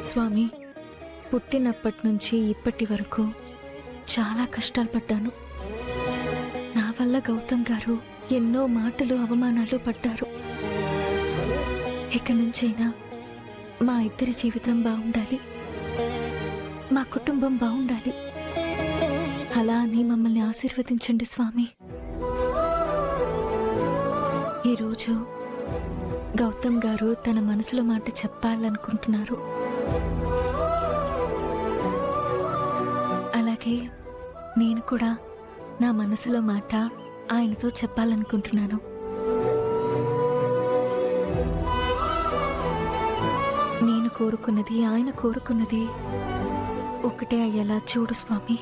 స్వామి, పుట్టినప్పటి నుంచి ఇప్పటి వరకు చాలా కష్టాలు పడ్డాను. నా వల్ల గౌతమ్ గారు ఎన్నో మాటలు అవమానాలు పడ్డారు. ఇక నుంచైనా మా ఇద్దరి జీవితం బాగుండాలి, మా కుటుంబం బాగుండాలి. అలా అని మమ్మల్ని ఆశీర్వదించండి స్వామి. ఈరోజు గౌతమ్ గారు తన మనసులో మాట చెప్పాలనుకుంటున్నారు. అలాగే నేను కూడా నా మనసులో మాట ఆయనతో చెప్పాలనుకుంటున్నాను. నేను కోరుకున్నది, ఆయన కోరుకున్నది ఒకటే అయ్యేలా చూడు స్వామి.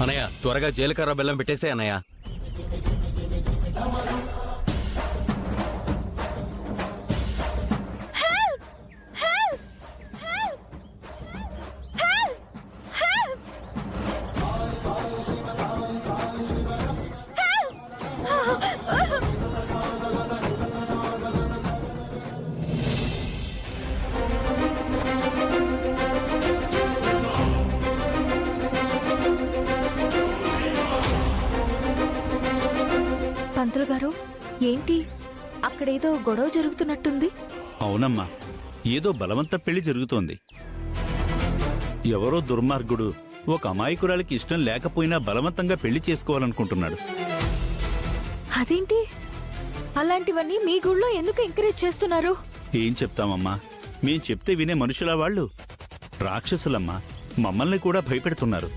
అన్నయ్య, త్వరగా జీలకర్ర బెల్లం పెట్టేసే అన్నయ్య. పంతులు గారు, ఏంటి అక్కడేదో గొడవ జరుగుతున్నట్టుంది? అవునమ్మా, ఏదో బలవంత పెళ్లి జరుగుతోంది. ఎవరో దుర్మార్గుడు ఒక అమాయకురాలికి ఇష్టం లేకపోయినా బలవంతంగా పెళ్లి చేసుకోవాలనుకుంటున్నాడు. అదేంటి? అలాంటివన్నీ మీ గుళ్ళో ఎందుకు ఎంకరేజ్ చేస్తున్నారు? ఏం చెప్తామమ్మా, మేం చెప్తే వినే మనుషులా వాళ్ళు? రాక్షసులమ్మా, మమ్మల్ని కూడా భయపెడుతున్నారు.